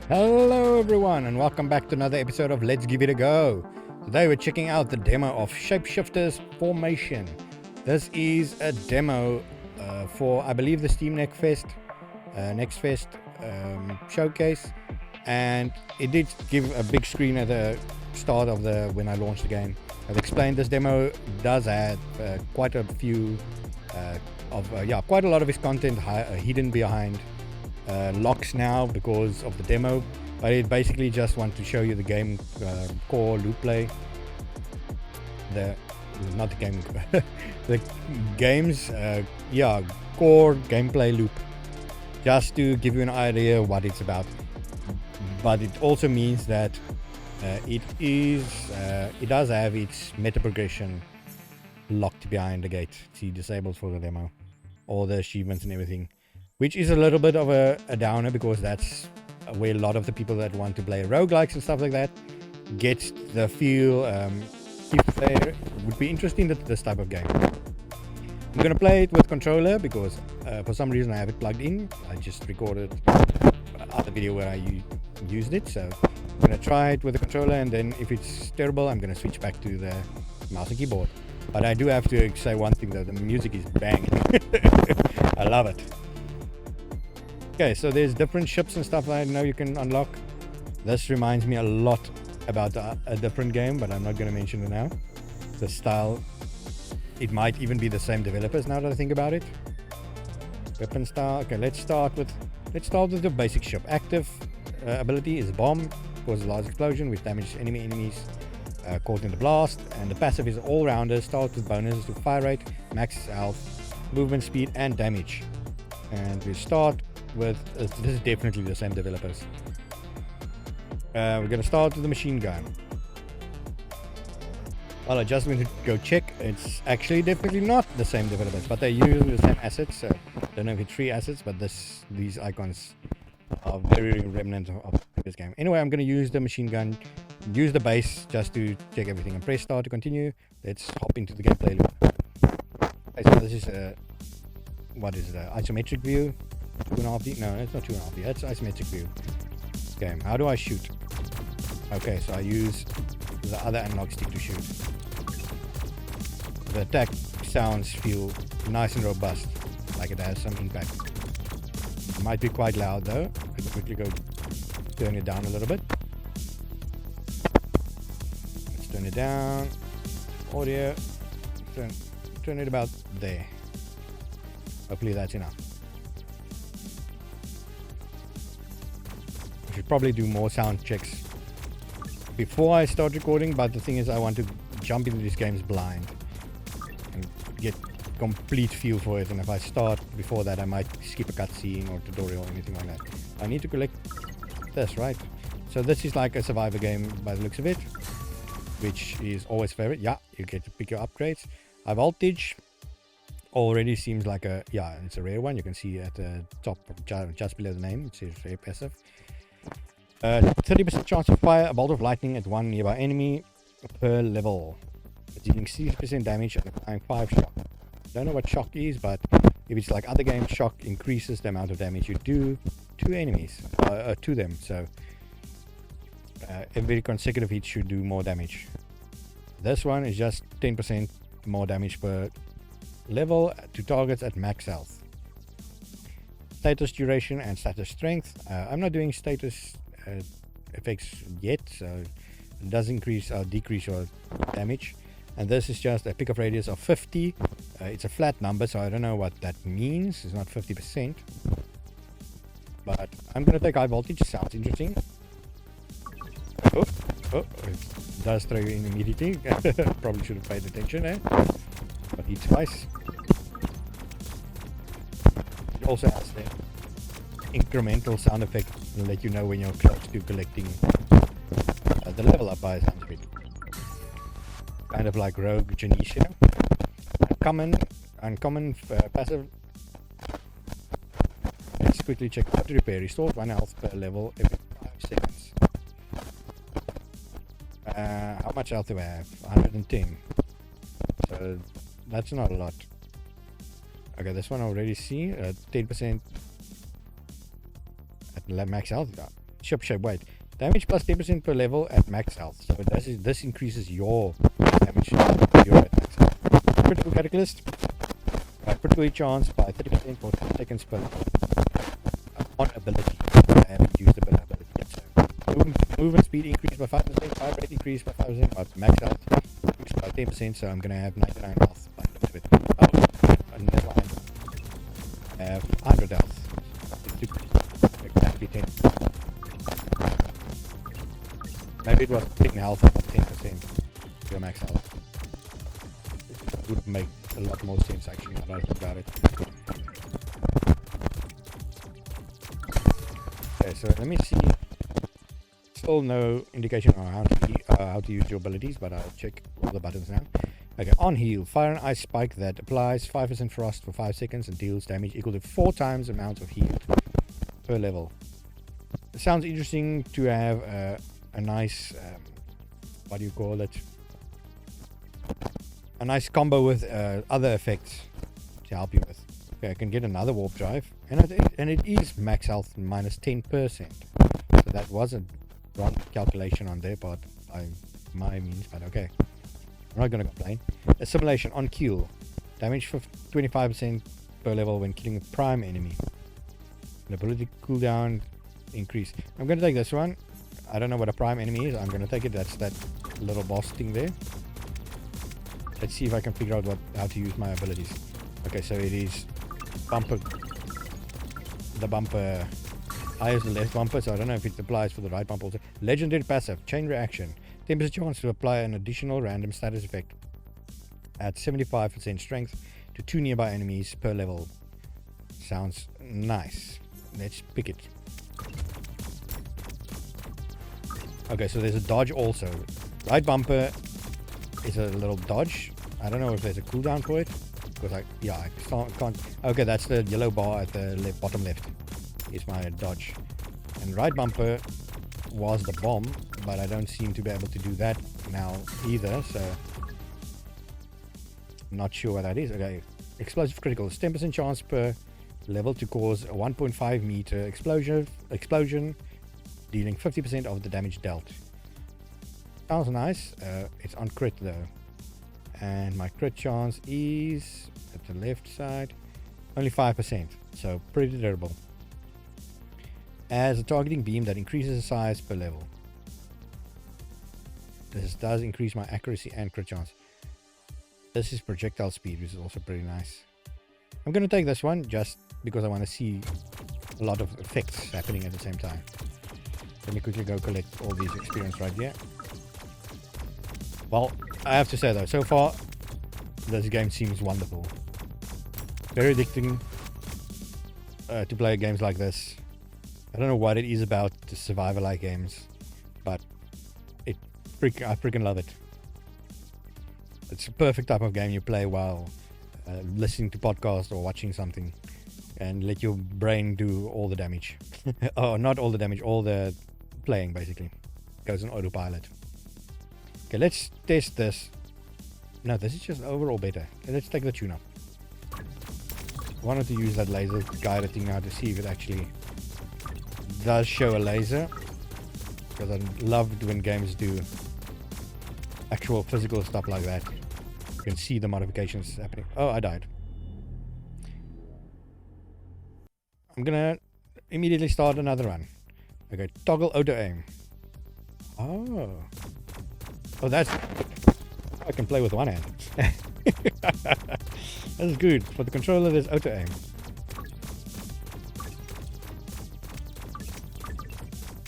Hello everyone and welcome back to another episode of Let's Give It a Go. Today we're checking out the demo of Shapeshifters Formation. This is a demo for, I believe, the Steam Next Fest showcase, and it did give a big screen at the start of when I launched the game. I've explained this demo does have quite a few quite a lot of its content hidden behind locks now because of the demo, but it basically just wants to show you the game core loop play, the game's core gameplay loop, just to give you an idea what it's about. But it also means that it does have its meta progression locked behind the gate. See, disabled for the demo, all the achievements and everything, which is a little bit of a downer, because that's where a lot of the people that want to play roguelikes and stuff like that get the feel. If they would be interested in this type of game, I'm going to play it with controller because for some reason I have it plugged in. I just recorded another video where I used it, so I'm going to try it with the controller, and then if it's terrible I'm going to switch back to the mouse and keyboard. But I do have to say one thing though, the music is banging. I love it. Okay, so there's different ships and stuff that I know you can unlock. This reminds me a lot about a different game, but I'm not going to mention it now. The style, it might even be the same developers now that I think about it. Weapon style. Okay, let's start with the basic ship. Active ability is bomb, causes a large explosion which damages enemies caught in the blast, and the passive is all-rounder. Starts with bonuses to fire rate, max health, movement speed, and damage. And we start with this is definitely the same developers. We're going to start with the machine gun. Well, I just went to go check. It's actually definitely not the same developers, but they use the same assets. So I don't know if it's 3 assets, but these icons are very remnant of this game. Anyway, I'm going to use the machine gun, use the base just to check everything, and press start to continue. Let's hop into the gameplay loop. Okay, so this is what is it, isometric view? 2.5D? No, it's not 2.5D. That's isometric view. Okay, how do I shoot? Okay, so I use the other analog stick to shoot. The attack sounds feel nice and robust, like it has some impact. It might be quite loud though. Let me quickly go turn it down a little bit. Let's turn it down. Audio. Turn it about there. Hopefully that's enough. I should probably do more sound checks before I start recording, but the thing is I want to jump into these games blind and get complete feel for it, and if I start before that I might skip a cutscene or tutorial or anything like that. I need to collect this, right? So this is like a survivor game by the looks of it, which is always favorite. Yeah, you get to pick your upgrades. High voltage already seems like it's a rare one. You can see at the top just below the name it says very passive. 30% chance to fire a bolt of lightning at one nearby enemy per level, dealing 60% damage and applying 5 shock. Don't know what shock is, but if it's like other games, shock increases the amount of damage you do to enemies, to them. So every consecutive hit should do more damage. This one is just 10% more damage per level to targets at max health. Status duration and status strength. I'm not doing status effects yet, so it does increase or decrease your damage. And this is just a pickup radius of 50. It's a flat number, so I don't know what that means. It's not 50%, but I'm gonna take high voltage. Sounds interesting. Oh, it does throw you in immediately. Probably should have paid attention there, but he twice. It also has the incremental sound effect to let you know when you're close to collecting the level up by sound of it. Kind of like Rogue Genesia. Uncommon passive. Let's quickly check how to repair. Restores 1 health per level every 5 seconds. How much health do I have? 110. So that's not a lot. Okay, this one I already see 10% at max health. Ship shape, wait. Damage plus 10% per level at max health. So this increases your damage when you're at max health. Critical catalyst. Critical hit chance by 30% for 10 seconds per level. On ability. I haven't used the ability yet. So movement speed increased by 5%, fire rate increased by 5%, but max health increased by 10%, so I'm gonna have 99 health by the looks of it. Oh, and next line. I have 100 health. Exactly 10. Maybe it was 10 health at 10% your max health. It would make a lot more sense actually now that I think about it. Okay, so let me see. Still no indication on how to use your abilities, but I'll check all the buttons now. Okay, on heal, fire an ice spike that applies 5% frost for 5 seconds and deals damage equal to 4 times the amount of heal per level. It sounds interesting to have a nice, what do you call it? A nice combo with other effects to help you with. Okay, I can get another warp drive, and it is max health minus 10%. So that wasn't wrong calculation on their part by my means, but okay. I'm not gonna complain. Assimilation on kill. Damage for 25% per level when killing a prime enemy. An ability cooldown increase. I'm gonna take this one. I don't know what a prime enemy is. I'm gonna take it. That's that little boss thing there. Let's see if I can figure out how to use my abilities. Okay, so it is bumper. The bumper I is the left bumper, so I don't know if it applies for the right bumper also. Legendary passive, chain reaction. 10% chance to apply an additional random status effect at 75% strength to 2 nearby enemies per level. Sounds nice. Let's pick it. Okay, so there's a dodge also. Right bumper is a little dodge. I don't know if there's a cooldown for it. Because I can't. Okay, that's the yellow bar at the bottom left. Is my dodge. And right bumper was the bomb, but I don't seem to be able to do that now either, so not sure what that is. Okay, explosive critical, 10% chance per level to cause a 1.5 meter explosion, dealing 50% of the damage dealt. Sounds nice. It's on crit though, and my crit chance is at the left side, only 5%, so pretty terrible. As a targeting beam that increases the size per level. This does increase my accuracy and crit chance. This is projectile speed, which is also pretty nice. I'm going to take this one just because I want to see a lot of effects happening at the same time. Let me quickly go collect all these experience right here. Well, I have to say though, so far this game seems wonderful. Very addicting to play games like this. I don't know what it is about the survivor-like games, but I freaking love it. It's a perfect type of game you play while listening to podcasts or watching something, and let your brain do all the damage. Oh, not all the damage, all the playing basically. Goes on autopilot. Okay, let's test this. No, this is just overall better. Okay, let's take the tune-up. I wanted to use that laser guided thing now to see if it actually does show a laser, because I love when games do actual physical stuff like that. You can see the modifications happening. Oh, I died. I'm gonna immediately start another run. Okay, toggle auto aim. Oh, that's, I can play with one hand. That's good. For the controller there's auto aim.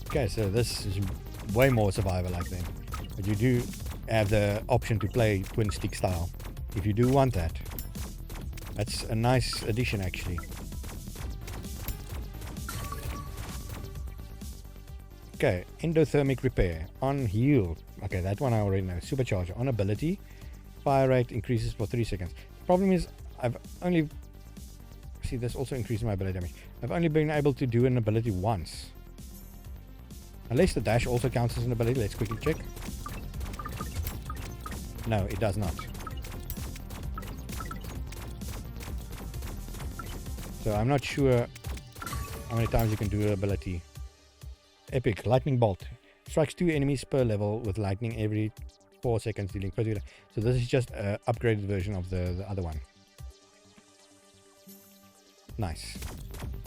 Okay, so this is way more survivor-like then. But you do have the option to play twin stick style if you do want that. That's a nice addition actually. Okay, endothermic repair on heal. Okay, that one I already know. Supercharger on ability, fire rate increases for 3 seconds. The problem is I've only, see, this also increases my ability damage. I've only been able to do an ability once. Unless the dash also counts as an ability. Let's quickly check. No, it does not. So I'm not sure how many times you can do an ability. Epic. Lightning Bolt. Strikes 2 enemies per level with lightning every 4 seconds, dealing 30. So this is just an upgraded version of the other one. Nice.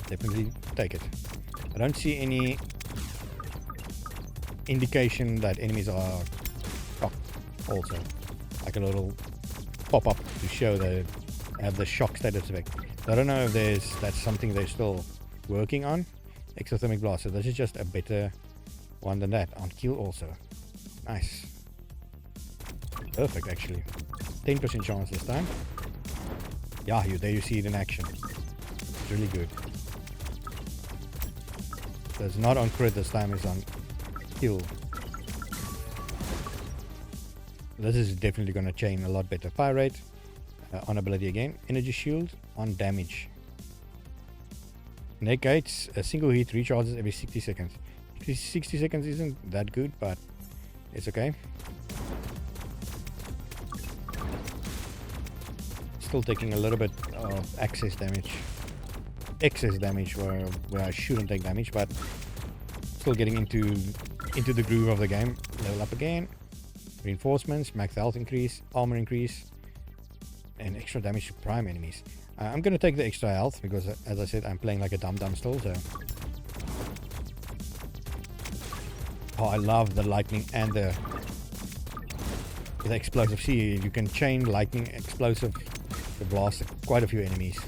Definitely take it. I don't see any indication that enemies are shocked also. Like a little pop-up to show that have the shock status effect. I don't know if that's something they're still working on. Exothermic blast. So this is just a better one than that. On kill also. Nice. Perfect actually. 10% chance this time. Yeah, there you see it in action. It's really good. So it's not on crit this time, it's on kill. This is definitely going to chain a lot better. Fire rate on ability again. Energy shield on damage. Negates a single hit, recharges every 60 seconds. 60 seconds isn't that good, but it's okay. Still taking a little bit of excess damage where I shouldn't take damage, but still getting into the groove of the game. Level up again. Reinforcements, max health increase, armor increase, and extra damage to prime enemies. I'm gonna take the extra health because, as I said, I'm playing like a dum-dum still. So, oh, I love the lightning and the explosive. See, you can chain lightning, explosive to blast quite a few enemies.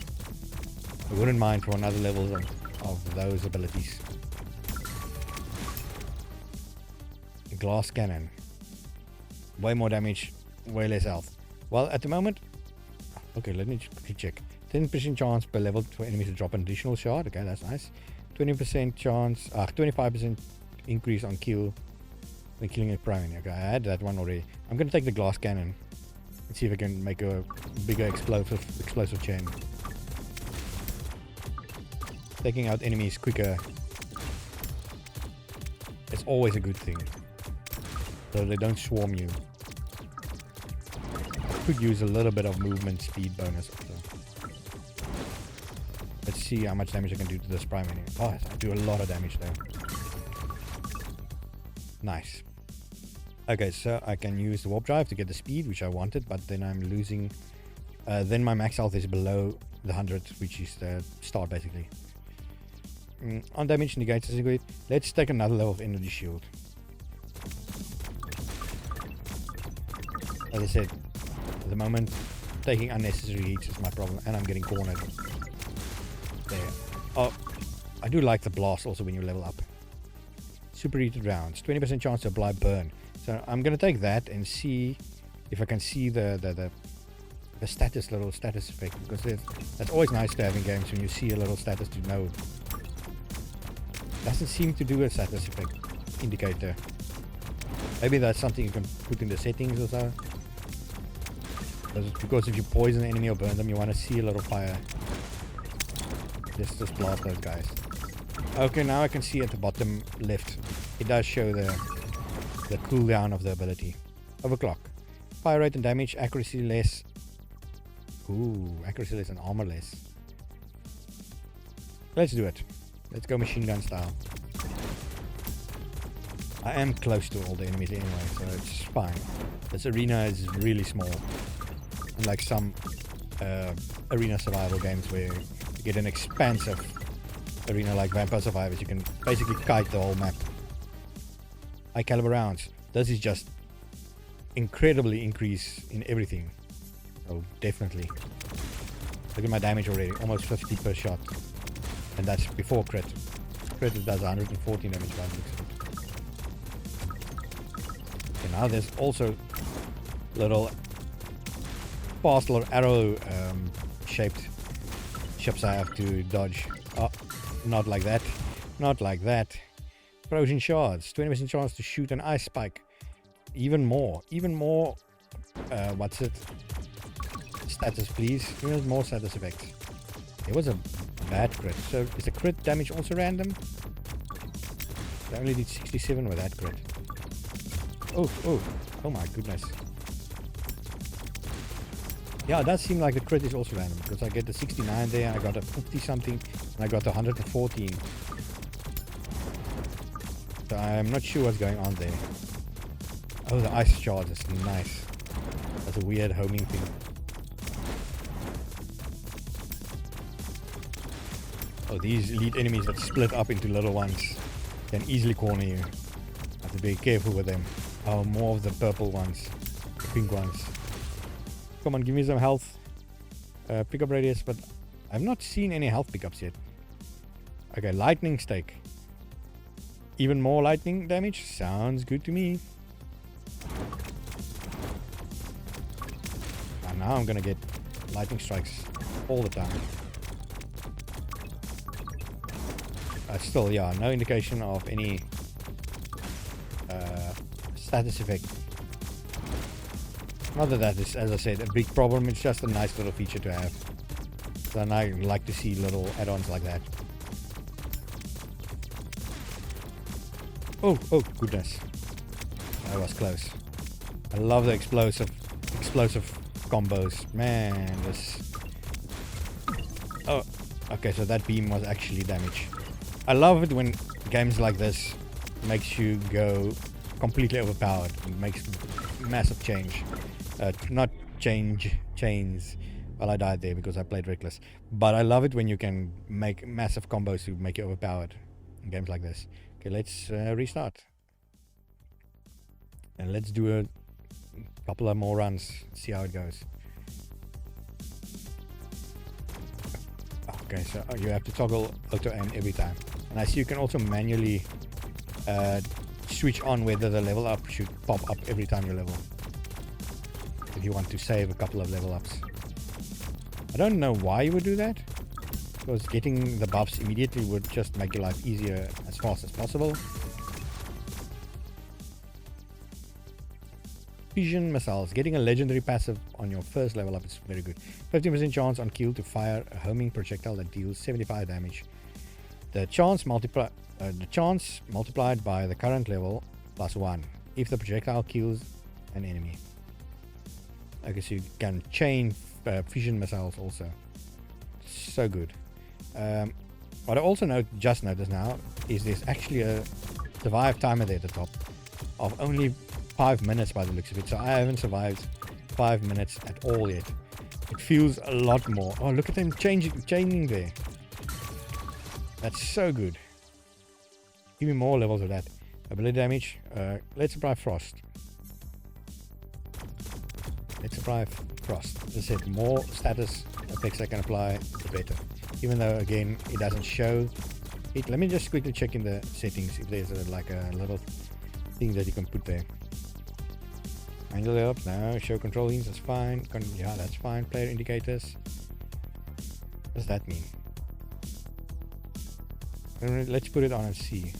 I wouldn't mind for another level of those abilities. Glass cannon. Way more damage, way less health. Well, at the moment, okay, let me quickly check. 10% chance per level for enemies to drop an additional shard. Okay, that's nice. 20% chance, 25% increase on kill when killing a prime enemy. Okay, I had that one already. I'm gonna take the glass cannon and see if I can make a bigger explosive chain. Taking out enemies quicker is always a good thing, so they don't swarm you. Could use a little bit of movement speed bonus also. Let's see how much damage I can do to this prime enemy. Oh, I do a lot of damage there. Nice. Okay, so I can use the warp drive to get the speed, which I wanted, but then I'm losing. Then my max health is below the 100, which is the start basically. On damage negates is great. Let's take another level of energy shield. As I said, at the moment, taking unnecessary hits is my problem, and I'm getting cornered. There. Oh, I do like the blast also when you level up. Superheated rounds, 20% chance to apply burn. So I'm gonna take that and see if I can see the little status effect, because that's always nice to have in games when you see a little status to know. Doesn't seem to do a status effect indicator. Maybe that's something you can put in the settings or so. Because if you poison an enemy or burn them, you want to see a little fire. Just blast those guys. Okay, now I can see at the bottom left, it does show the cooldown of the ability. Overclock. Fire rate and damage, accuracy less. Ooh, accuracy less and armor less. Let's do it. Let's go machine gun style. I am close to all the enemies anyway, so it's fine. This arena is really small. Unlike some arena survival games where you get an expansive arena like Vampire Survivors, you can basically kite the whole map. High caliber rounds. This is just incredibly increase in everything. So definitely. Look at my damage already, almost 50 per shot. And that's before crit. Crit does 114 damage by the looks of it. Okay, now there's also little fast little arrow shaped ships I have to dodge. Oh, not like that. Not like that. Frozen shards. 20% chance to shoot an ice spike. Even more. What's it? Status, please. Give us more status effects. It was a bad crit. So is the crit damage also random? I only did 67 with that crit. Oh my goodness. Yeah, it does seem like the crit is also random, because I get the 69 there, I got a 50 something, and I got the 114. So I'm not sure what's going on there. Oh, the ice charge is nice. That's a weird homing thing. Oh, these elite enemies that split up into little ones can easily corner you. Have to be careful with them. Oh, more of the purple ones. The pink ones. Come on, give me some health. Pickup radius, but I've not seen any health pickups yet. Okay, lightning stake. Even more lightning damage? Sounds good to me. And now I'm gonna get lightning strikes all the time. Still, yeah, no indication of any status effect. Not that that is, as I said, a big problem. It's just a nice little feature to have. So I like to see little add-ons like that. Oh goodness, that was close. I love the explosive combos, man. This. Oh, okay, so that beam was actually damage. I love it when games like this makes you go completely overpowered. It makes massive change. Not chains. Well, I died there because I played reckless. But I love it when you can make massive combos to make you overpowered in games like this. Okay, let's restart. And let's do a couple of more runs. See how it goes. Okay, so you have to toggle auto aim every time. And I see you can also manually switch on whether the level up should pop up every time you level. If you want to save a couple of level ups. I don't know why you would do that. Because getting the buffs immediately would just make your life easier as fast as possible. Fusion missiles. Getting a legendary passive on your first level up is very good. 15% chance on kill to fire a homing projectile that deals 75 damage. The chance multiplied by the current level plus 1 if the projectile kills an enemy. Okay, so you can chain fusion missiles also. So good. What I also just noticed now is there's actually a survive timer there at the top of only 5 minutes by the looks of it. So I haven't survived 5 minutes at all yet. It feels a lot more. Oh, look at them chaining there. That's so good. Give me more levels of that. Ability damage. Let's apply frost. Let's apply frost. As I said, more status effects I can apply, the better. Even though, again, it doesn't show it. Let me just quickly check in the settings if there's like a little thing that you can put there. Angle up, no. Show control links, that's fine. Yeah, that's fine. Player indicators. What does that mean? Let's put it on and see.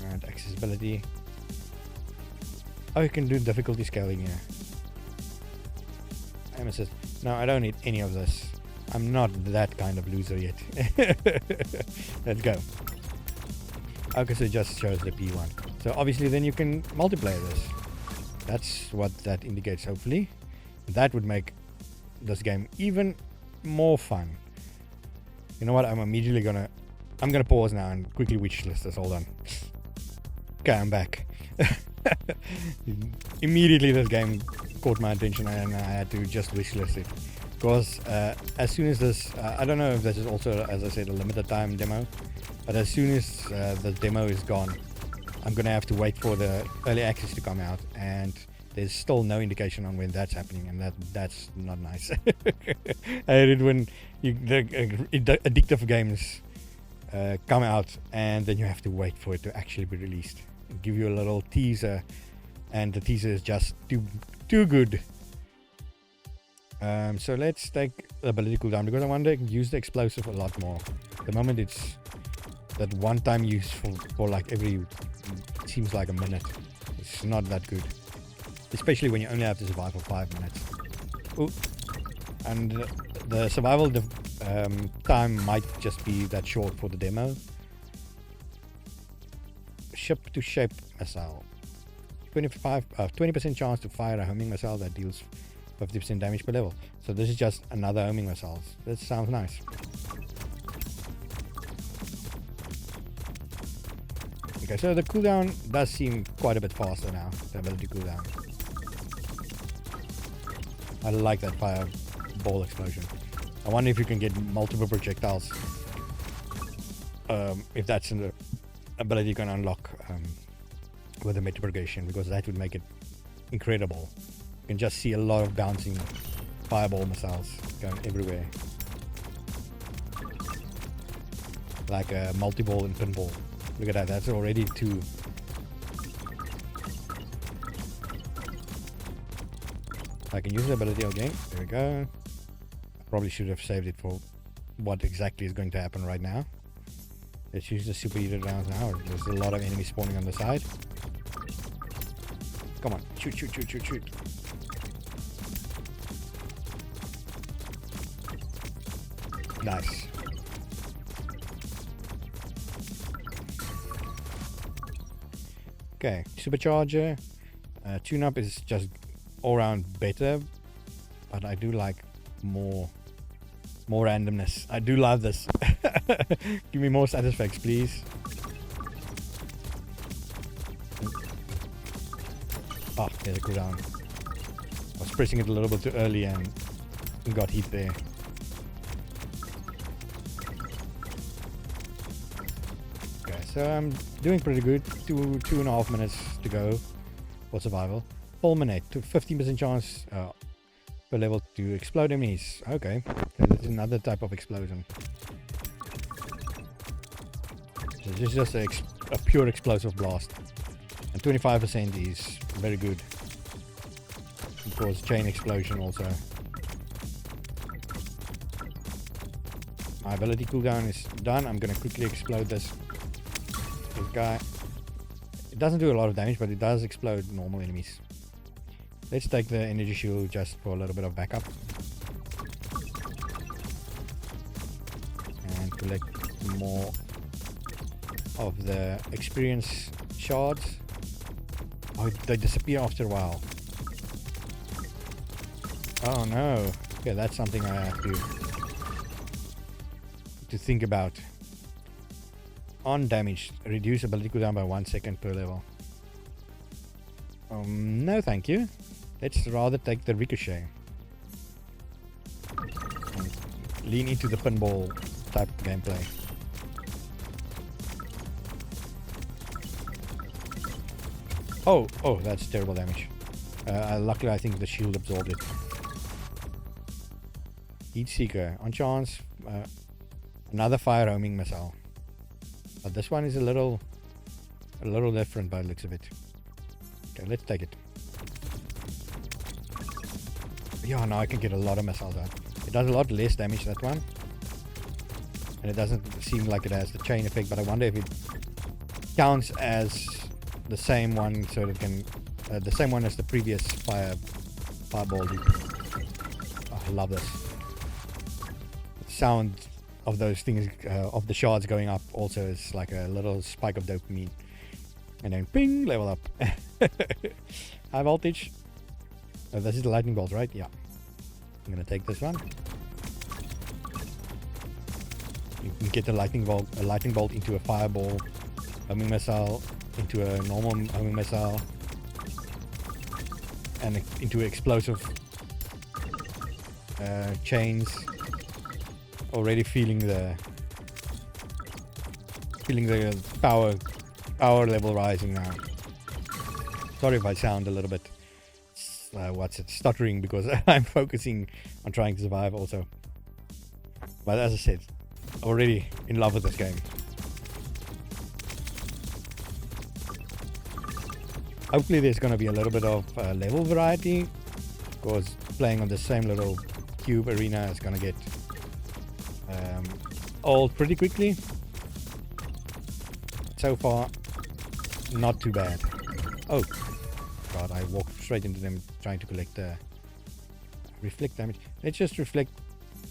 And accessibility. Oh, you can do difficulty scaling here. Aim assist. No, I don't need any of this. I'm not that kind of loser yet. Let's go. Okay, so it just shows the P1. So obviously then you can multiplayer this. That's what that indicates, hopefully. That would make this game even more fun. You know what? I'm gonna pause now and quickly wishlist this. Hold on. Okay, I'm back. Immediately this game caught my attention and I had to just wishlist it. Because as soon as this, I don't know if this is also, as I said, a limited time demo. But as soon as the demo is gone, I'm gonna have to wait for the early access to come out, and there's still no indication on when that's happening, and that's not nice. I hate it when the addictive games come out, and then you have to wait for it to actually be released. Give you a little teaser, and the teaser is just too good. So let's take the ability cooldown because I want to use the explosive a lot more. At the moment it's that one time use for like every, it seems like a minute. It's not that good, especially when you only have to survive for 5 minutes. Ooh. And the survival time might just be that short for the demo. Ship to shape missile. 20% chance to fire a homing missile that deals 50% damage per level. So this is just another homing missile. That sounds nice. Okay, so the cooldown does seem quite a bit faster now, the ability cooldown. I like that fireball explosion. I wonder if you can get multiple projectiles. If that's an ability you can unlock with the meta propagation, because that would make it incredible. You can just see a lot of bouncing fireball missiles going everywhere. Like a multi-ball and pinball. Look at that, that's already 2. I can use the ability again. There we go. I probably should have saved it for what exactly is going to happen right now. Let's use the superheated rounds now. There's a lot of enemies spawning on the side. Come on, shoot, shoot, shoot, shoot, shoot. Nice. Okay, supercharger. Tune-up is just all around better, but I do like more randomness. I do love this. Give me more status effects, please. Ah, there's a cooldown. I was pressing it a little bit too early and got hit there. Okay, so I'm doing pretty good. 2.5 minutes to go for survival. Fulminate, 15% chance per level to explode enemies. Okay, this is another type of explosion. So this is just a pure explosive blast. And 25% is very good. Of course, chain explosion also. My ability cooldown is done. I'm gonna quickly explode this guy. It doesn't do a lot of damage, but it does explode normal enemies. Let's take the energy shield just for a little bit of backup. And collect more of the experience shards. Oh, they disappear after a while. Oh no. Okay, that's something I have to think about. On damage, reduce ability cooldown by 1 second per level. No thank you. Let's rather take the ricochet. And lean into the pinball type gameplay. Oh, that's terrible damage. Luckily, I think the shield absorbed it. Heat Seeker. On chance, another fire homing missile. But this one is a little different by the looks of it. Okay, let's take it. Yeah, now I can get a lot of missiles out. It does a lot less damage, that one. And it doesn't seem like it has the chain effect, but I wonder if it counts as the same one, so it can the same one as the previous fireball loop. Oh, I love this. The sound of those things, of the shards going up, also is like a little spike of dopamine. And then ping, level up. High voltage. Oh, this is the lightning bolt, right? Yeah. I'm gonna take this one. You can get a lightning bolt into a fireball, homing missile, into a normal homing missile, and into explosive chains. Already feeling the power level rising now. Sorry if I sound a little bit stuttering, because I'm focusing on trying to survive also. But as I said, already in love with this game. Hopefully there's going to be a little bit of level variety, because playing on the same little cube arena is going to get old pretty quickly. So far, not too bad. Oh god, I walked straight into them trying to collect the reflect damage. Let's just reflect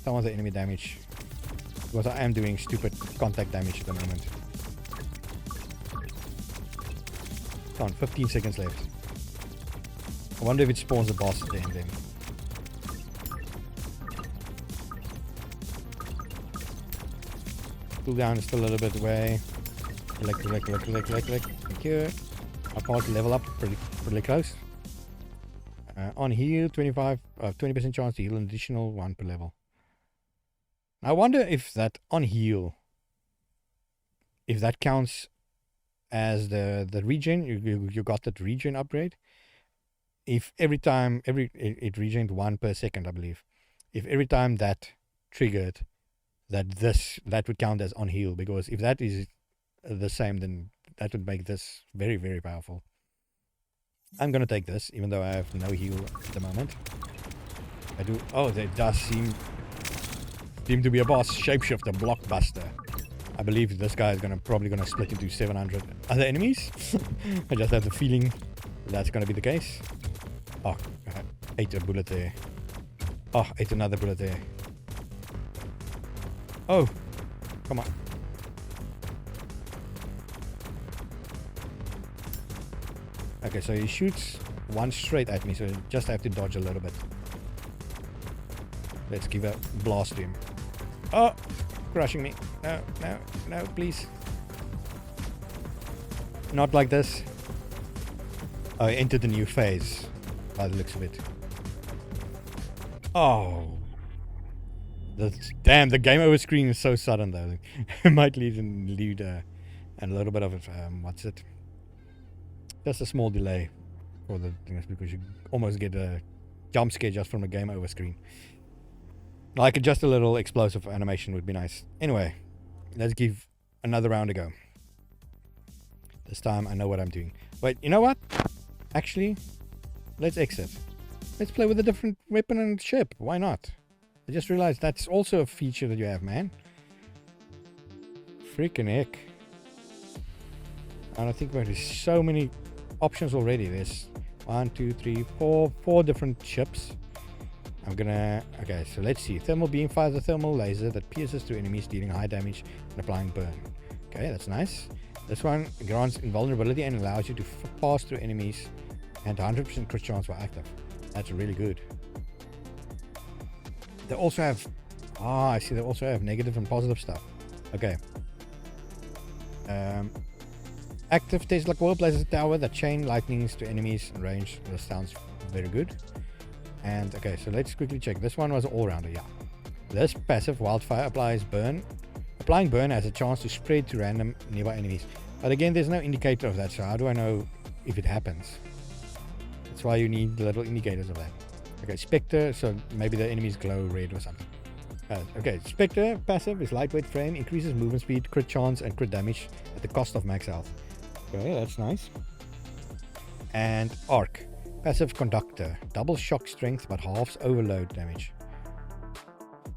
some of the enemy damage, because I am doing stupid contact damage at the moment. Come on, 15 seconds left. I wonder if it spawns a boss at the end then. Cooldown is still a little bit away. Collect. Thank you. I passed level up pretty close. On heal, 20% chance to heal an additional 1 per level. I wonder if that on heal, if that counts as the regen. You got that regen upgrade. If every time it regened 1 per second, I believe. If every time that triggered, that would count as on heal, because if that is the same, then that would make this very, very powerful. I'm gonna take this, even though I have no heal at the moment. I do. Oh, there does seem to be a boss. Shapeshifter, Blockbuster. I believe this guy is probably gonna split into 700 other enemies. I just have the feeling that's gonna be the case. Oh, I ate a bullet there. Oh, ate another bullet there. Oh, come on. Okay, so he shoots one straight at me, so I just have to dodge a little bit. Let's give a blast to him. Oh, crushing me. No, please. Not like this. Oh, I entered a new phase by the looks of it. Oh. Damn, the game over screen is so sudden though. It might lead a little bit of what's it? Just a small delay for the things, because you almost get a jump scare just from a game over screen. Like just a little explosive animation would be nice. Anyway, let's give another round a go. This time I know what I'm doing. Wait, you know what? Actually, let's exit. Let's play with a different weapon and ship. Why not? I just realized that's also a feature that you have, man. Freaking heck. And I think there's so many options already. There's 1, 2, 3, 4 different ships. Okay, so let's see. Thermal beam fires a thermal laser that pierces through enemies, dealing high damage and applying burn. Okay, that's nice. This one grants invulnerability and allows you to pass through enemies, and 100% crit chance while active. That's really good. They also have... I see, they also have negative and positive stuff. Okay. Active Tesla coil places a tower that chain lightnings to enemies in range. This sounds very good. And okay, so let's quickly check. This one was an all-rounder, yeah. This passive wildfire applies burn. Applying burn has a chance to spread to random nearby enemies. But again, there's no indicator of that, so how do I know if it happens? That's why you need the little indicators of that. Okay, Spectre, so maybe the enemies glow red or something. Okay, Spectre passive is lightweight frame, increases movement speed, crit chance, and crit damage at the cost of max health. Okay, that's nice. And Arc, passive conductor, double shock strength but halves overload damage.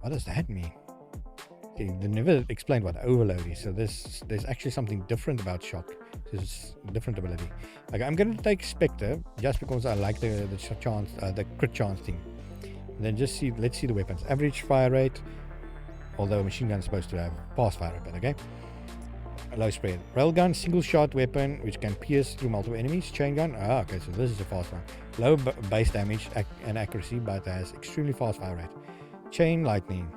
What does that mean? Okay, they never explained what overload is, so there's actually something different about shock. There's a different ability. Okay, I'm gonna take Spectre just because I like the chance, the crit chance thing. And then let's see the weapons. Average fire rate, although a machine gun is supposed to have fast fire rate, but okay. Low spread. Railgun, single shot weapon which can pierce through multiple enemies. Chain gun, okay, so this is a fast one. Low base damage and accuracy, but has extremely fast fire rate. Chain lightning,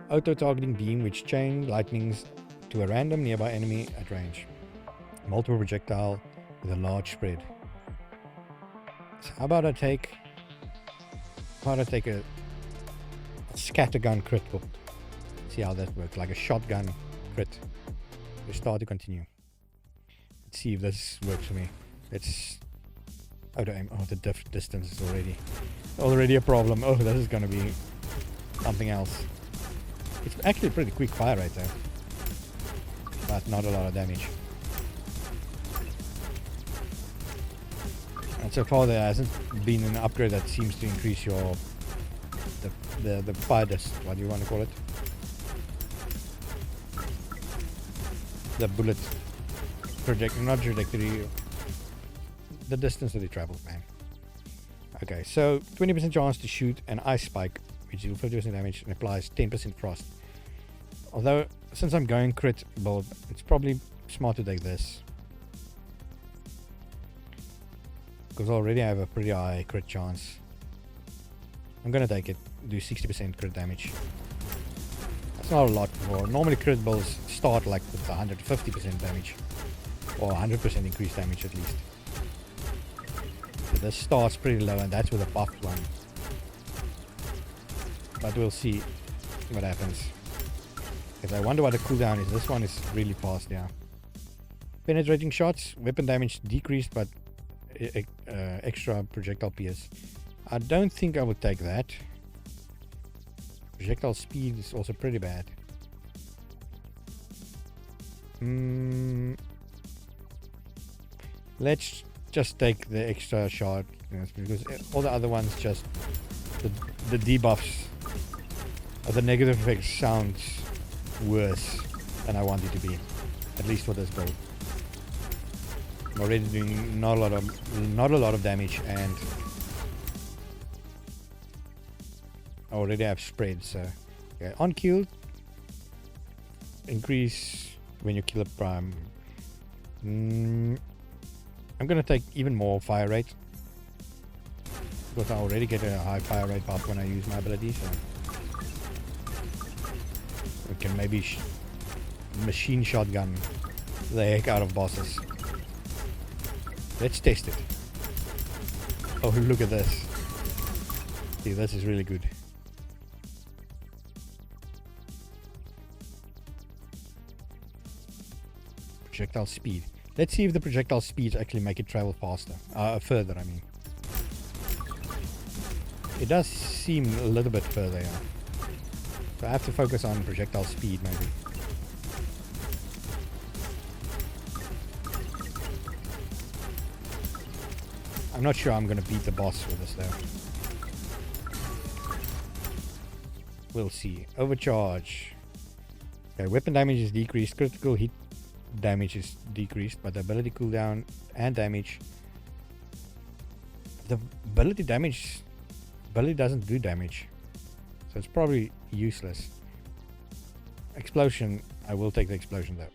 auto targeting beam which chain lightnings to a random nearby enemy at range. Multiple projectile with a large spread. So how about I take a scattergun crit? See how that works, like a shotgun crit. Start to continue. Let's see if this works for me. Let's auto aim. Oh, the distance is already a problem. Oh, this is gonna be something else. It's actually a pretty quick fire rate though, but not a lot of damage. And so far there hasn't been an upgrade that seems to increase your the fire dist. What do you want to call it? The bullet not trajectory, the distance that it travels, man. Okay, so 20% chance to shoot an ice spike, which deals 50% damage and applies 10% frost. Although, since I'm going crit build, it's probably smart to take this, because already I have a pretty high crit chance. I'm gonna take it, do 60% crit damage. That's not a lot for normally crit builds start like with 150% damage. or 100% increased damage at least. So this starts pretty low, and that's with a buffed one. But we'll see what happens. Because I wonder what the cooldown is. This one is really fast, yeah. Penetrating shots, weapon damage decreased, but extra projectile PS. I don't think I would take that. Projectile speed is also pretty bad. Let's just take the extra shot, because all the other ones just the debuffs or the negative effects sounds worse than I want it to be, at least for this build. I'm already doing not a lot of damage, and I already have spread. So okay, on kill, increase when you kill a prime. I'm gonna take even more fire rate, because I already get a high fire rate buff when I use my ability, so we can maybe machine shotgun the heck out of bosses. Let's test it. Oh, look at this. See, this is really good. Projectile speed. Let's see if the projectile speeds actually make it travel faster. Further, I mean. It does seem a little bit further, yeah. So I have to focus on projectile speed, maybe. I'm not sure I'm going to beat the boss with this, though. We'll see. Overcharge. Okay, weapon damage is decreased. Critical hit damage is decreased, but the ability cooldown and damage. The ability doesn't do damage, so it's probably useless. Explosion. I will take the explosion though.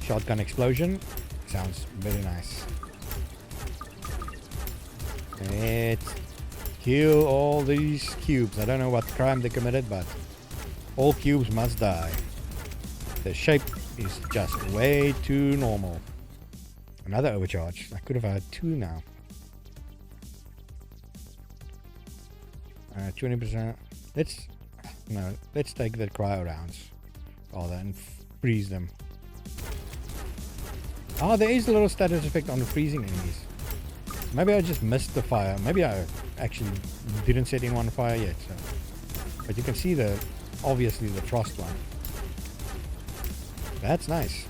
Shotgun explosion. Sounds very nice. Let's kill all these cubes. I don't know what crime they committed, but all cubes must die. The shape is just way too normal. Another overcharge. I could have had 2 now. 20%. Let's take the cryo rounds rather and freeze them. Ah, there is a little status effect on the freezing enemies. Maybe I just missed the fire. Maybe I actually didn't set anyone on fire yet. So. But you can see obviously the frost one. That's nice.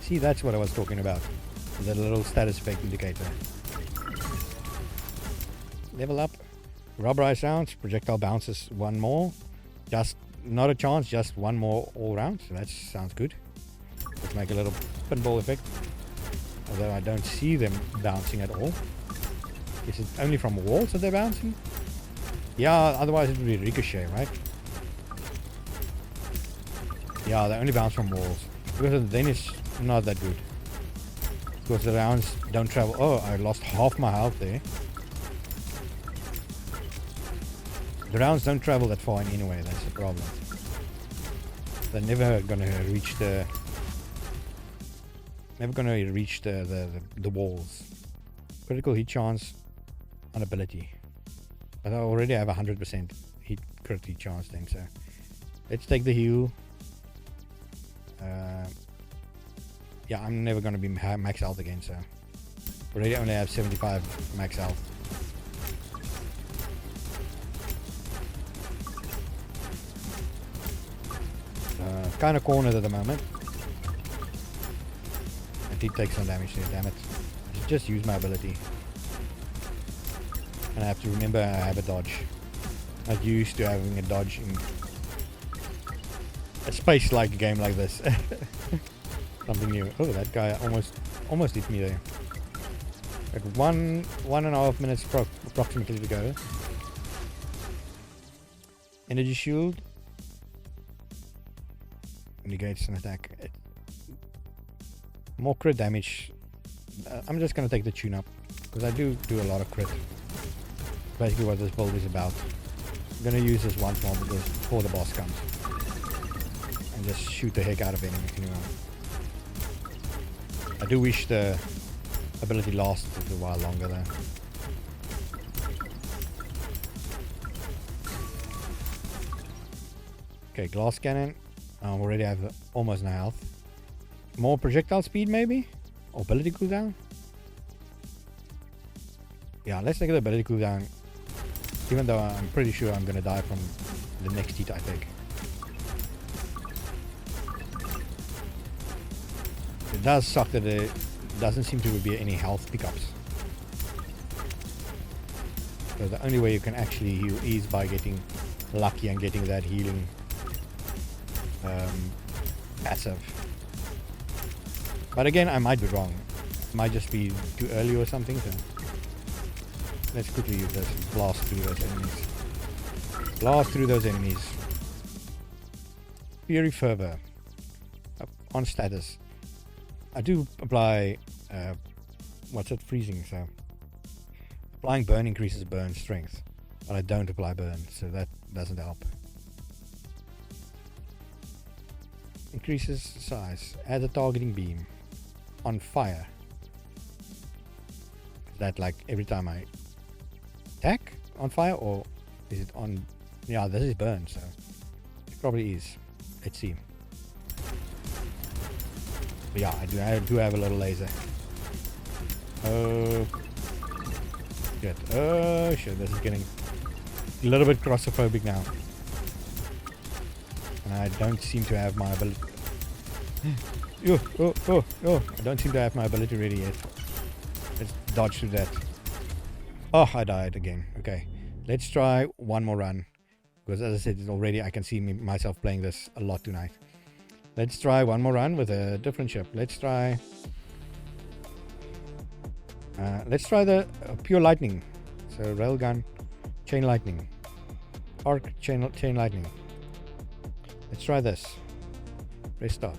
See, that's what I was talking about. The little status effect indicator. Level up. Rubberized rounds. Projectile bounces 1 more. Just not a chance, just 1 more all round. So that sounds good. Let's make a little pinball effect. Although I don't see them bouncing at all. Is it only from walls that they're bouncing? Yeah, otherwise it would be ricochet, right? Yeah, they only bounce from walls. Because then it's not that good. Because the rounds don't travel. Oh, I lost half my health there. The rounds don't travel that far anyway, that's the problem. They're never gonna reach the walls. Critical hit chance on ability. But I already have 100% hit crit hit chance then, so let's take the heal. Yeah, I'm never gonna be max health again, so already only have 75 max health. Kind of cornered at the moment. I did take some damage there, damn it. Just use my ability. And I have to remember I have a dodge. Not used to having a dodge in a space-like game like this. Something new. Oh, that guy almost hit me there. Like 1.5 minutes approximately to go. Energy shield. Negates an attack. More crit damage. I'm just gonna take the tune up because I do a lot of crit. Basically what this build is about. I'm gonna use this once more before the boss comes. and just shoot the heck out of anyone. I do wish the ability lasted a while longer though. Okay, glass cannon. Already have almost no health. More projectile speed maybe? Or ability cooldown? Yeah, let's take the ability cooldown. Even though I'm pretty sure I'm gonna die from the next hit I take. It does suck that there doesn't seem to be any health pickups. So the only way you can actually heal is by getting lucky and getting that healing passive. But again, I might be wrong. It might just be too early or something. So let's quickly use this. Blast through those enemies. Blast through those enemies. Fury Fervor. On status. I do apply, what's it, freezing, so applying burn increases burn strength, but I don't apply burn, so that doesn't help. Increases size, add a targeting beam, on fire. Is that like every time I attack on fire, or is it on, yeah, this is burn, so it probably is. Let's see. But yeah, I do have a little laser. Oh shit. Oh shit, this is getting a little bit claustrophobic now. And I don't seem to have my ability. I don't seem to have my ability ready yet. Let's dodge through that. Oh, I died again. Okay, let's try one more run. Because as I said already, I can see myself playing this a lot tonight. Let's try one more run with a different ship. Let's try the pure lightning. So railgun, chain lightning, arc, chain lightning. Let's try this. Restart.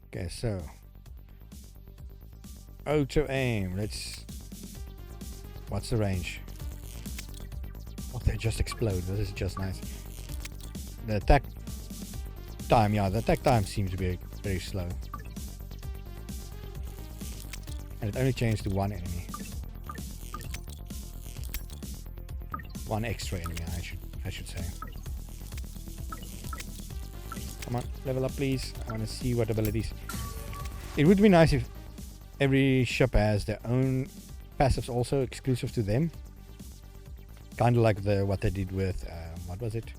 Okay, so auto aim. What's the range? Oh, they just explode. This is just nice. The attack time, yeah, the attack time seems to be very slow. And it only changed to one enemy. One extra enemy, I should say. Come on, level up please. I want to see what abilities. It would be nice if every ship has their own passives also exclusive to them. Kind of like what they did with, what was it?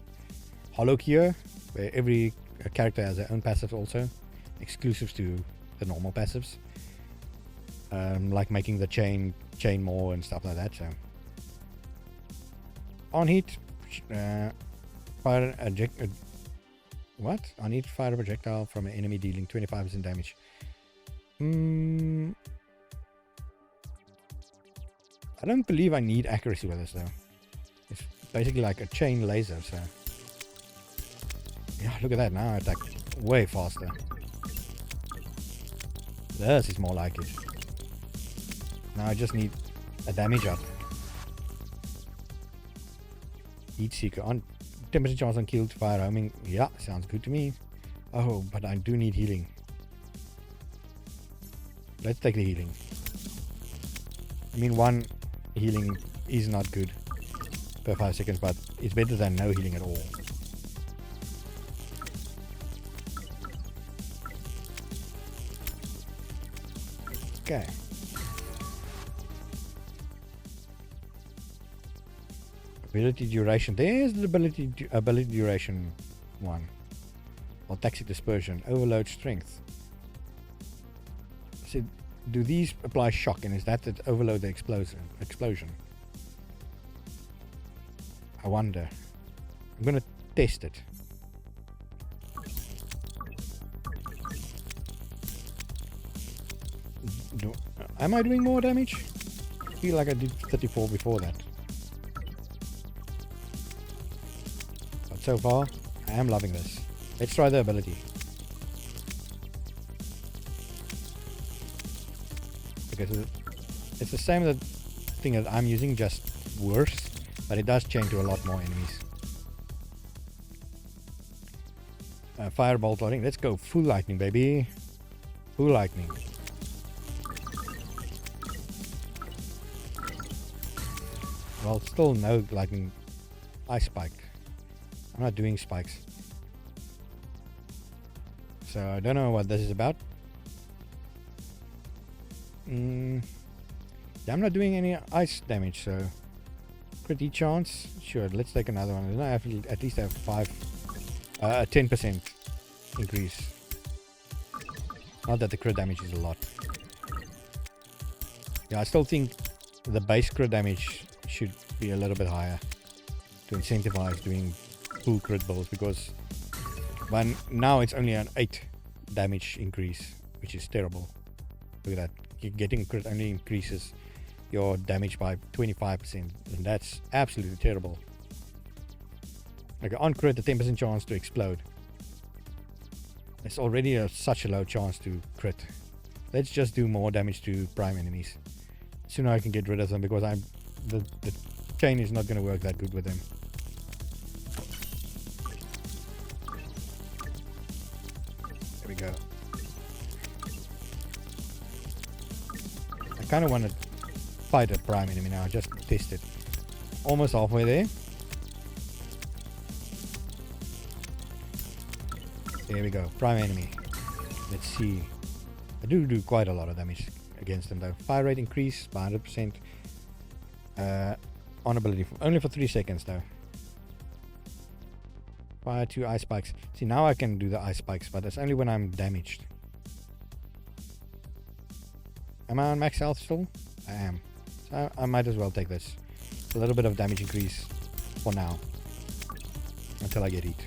Hollow Gear, where every character has their own passive also, exclusive to the normal passives. Like making the chain more and stuff like that. So on hit, fire what? On hit, fire a projectile from an enemy dealing 25% damage. I don't believe I need accuracy with this though. It's basically like a chain laser, so. Yeah, look at that, now I attack way faster. This is more like it. Now I just need a damage up. Heat Seeker on 10% chance on kill to fire homing. Yeah, sounds good to me. Oh, but I do need healing. Let's take the healing. I mean, one healing is not good per 5 seconds, but it's better than no healing at all. Okay. Ability duration. There's the ability duration one. Or toxic dispersion. Overload strength. So do these apply shock, and is that overload the explosion? I wonder. I'm gonna test it. Am I doing more damage? I feel like I did 34 before that. But so far, I am loving this. Let's try the ability. Okay, so it's the same thing that I'm using, just worse, but it does chain to a lot more enemies. Firebolt lightning. Let's go full lightning, baby. Full lightning. Well, still no lightning. Ice spike. I'm not doing spikes. So I don't know what this is about. Yeah, I'm not doing any ice damage, so crit hit chance. Sure, let's take another one. I have to at least have 10% increase. Not that the crit damage is a lot. Yeah, I still think the base crit damage should be a little bit higher to incentivize doing full crit builds, because now it's only an 8 damage increase, which is terrible. Look at that. Getting crit only increases your damage by 25%, and that's absolutely terrible. Like on crit, a 10% chance to explode. It's already such a low chance to crit. Let's just do more damage to prime enemies. Sooner I can get rid of them, because the chain is not going to work that good with them. There we go. I kind of want to fight a prime enemy now, just test it. Almost halfway there. There we go, prime enemy. Let's see. I do quite a lot of damage against them though. Fire rate increase by 100%. On ability, only for 3 seconds though. Fire 2 ice spikes. See, now I can do the ice spikes, but that's only when I'm damaged. Am I on max health still? I am. So I might as well take this. A little bit of damage increase for now, until I get hit.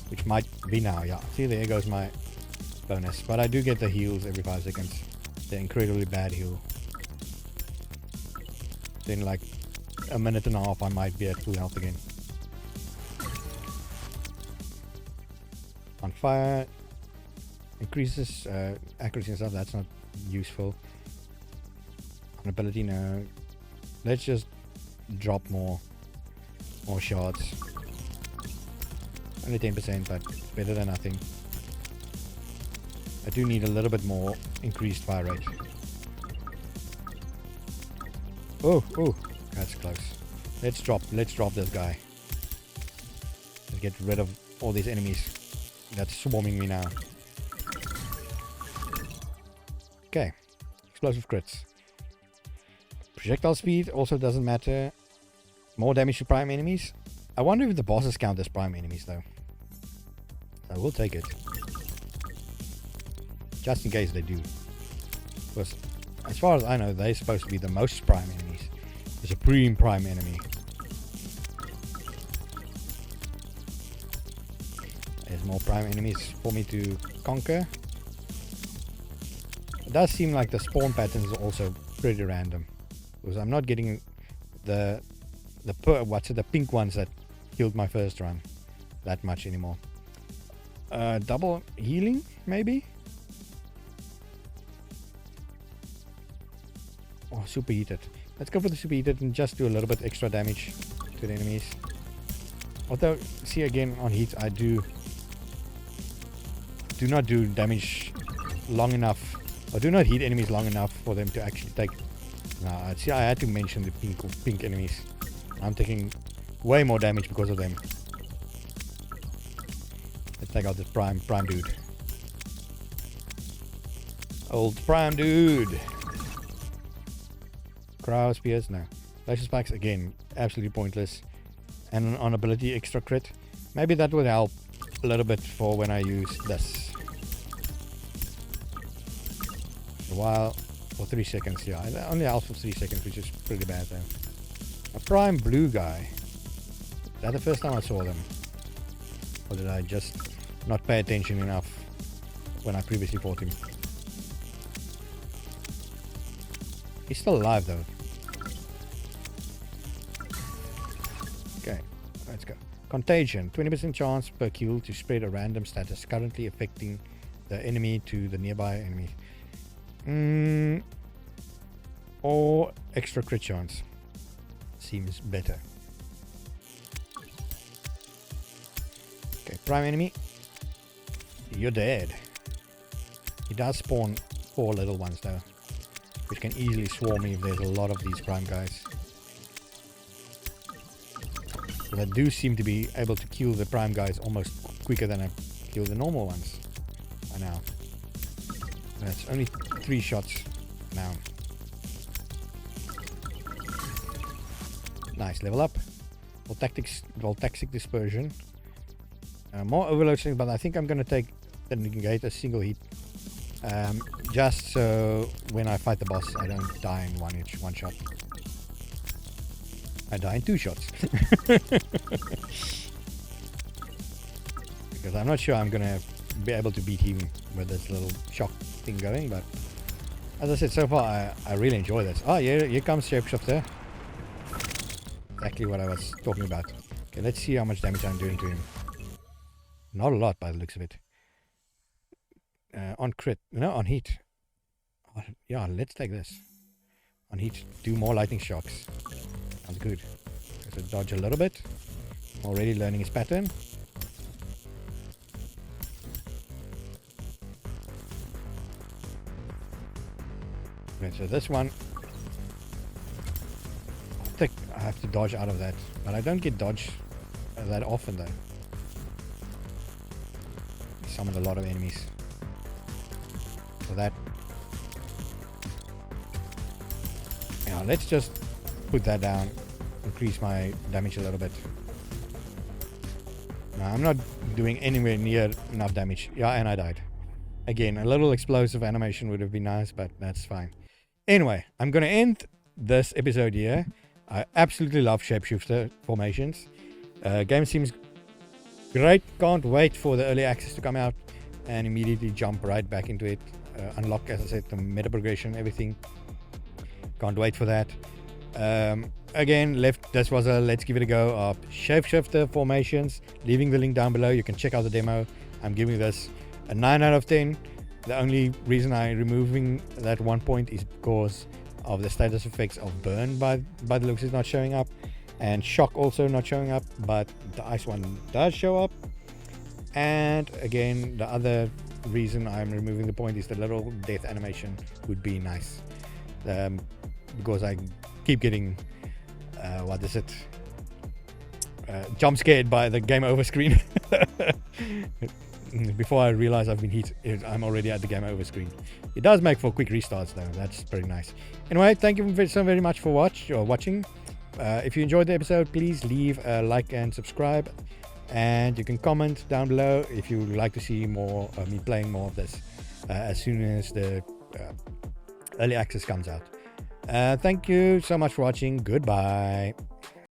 Which might be now, yeah. See, there goes my bonus. But I do get the heals every 5 seconds. The incredibly bad heal. Then like a minute and a half I might be at full health again. On fire increases accuracy and stuff. That's not useful. On ability, no. Let's just drop more shards. Only 10%, but it's better than nothing. I do need a little bit more increased fire rate. Oh, that's close. Let's drop this guy. Let's get rid of all these enemies that's swarming me now. Okay, explosive crits. Projectile speed also doesn't matter. More damage to prime enemies. I wonder if the bosses count as prime enemies though. I will take it. Just in case they do. Because as far as I know, they're supposed to be the most prime enemies. The supreme prime enemy. There's more prime enemies for me to conquer. It does seem like the spawn patterns are also pretty random. Because I'm not getting the pink ones that killed my first run that much anymore. Double healing, maybe? Oh, superheated. Let's go for the superheated and just do a little bit extra damage to the enemies. Although, see again on heat, I do not do damage long enough, or do not hit enemies long enough for them to actually take. Nah, see, I had to mention the pink enemies. I'm taking way more damage because of them. Let's take out this prime dude. Old prime dude. Crow spears, no. Laser spikes, again, absolutely pointless. And on ability, extra crit. Maybe that would help a little bit for when I use this. A while, for 3 seconds, yeah. It only helps for 3 seconds, which is pretty bad though. A prime blue guy. Is that the first time I saw them? Or did I just not pay attention enough when I previously fought him? He's still alive though. Okay, let's go. Contagion. 20% chance per kill to spread a random status currently affecting the enemy to the nearby enemy. Or extra crit chance. Seems better. prime enemy, you're dead. He does spawn 4 little ones though, which can easily swarm me if there's a lot of these prime guys. But I do seem to be able to kill the prime guys almost quicker than I kill the normal ones by now. That's only 3 shots now. Nice, level up. Voltaic dispersion. More overload things, but I think I'm gonna take the negate a single hit. Just so when I fight the boss I don't die in one shot. I die in 2 shots. Because I'm not sure I'm gonna be able to beat him with this little shock thing going, but as I said, so far I really enjoy this. Oh yeah, here comes Shapeshifter. Exactly what I was talking about. Okay, let's see how much damage I'm doing to him. Not a lot by the looks of it. On crit, no, on heat. Yeah, let's take this. On heat, do more lightning shocks. Sounds good. So dodge a little bit. Already learning his pattern. Okay, so this one, I think I have to dodge out of that, but I don't get dodge that often though. I summoned a lot of enemies. So that, yeah, let's just put that down, increase my damage a little bit. No, I'm not doing anywhere near enough damage. Yeah, and I died. Again, a little explosive animation would have been nice, but that's fine. Anyway, I'm going to end this episode here. I absolutely love shapeshifter formations. Game seems great. Can't wait for the early access to come out and immediately jump right back into it. Unlock, as I said, the meta progression, everything. Can't wait for that. Again, this was a let's give it a go of shapeshifter formations. Leaving the link down below. You can check out the demo. I'm giving this a 9 out of 10. The only reason I'm removing that 1 point is because of the status effects of burn by the looks is not showing up, and shock also not showing up, but the ice one does show up. And again, the other reason I'm removing the point is the little death animation would be nice, because I keep getting jump scared by the game over screen. Before I realize I've been hit, I'm already at the game over screen. It does make for quick restarts though. That's pretty nice. Anyway, thank you so very much for watching. If you enjoyed the episode, please leave a like and subscribe, and you can comment down below if you would like to see more of me playing more of this as soon as the early access comes out. Thank you so much for watching. Goodbye.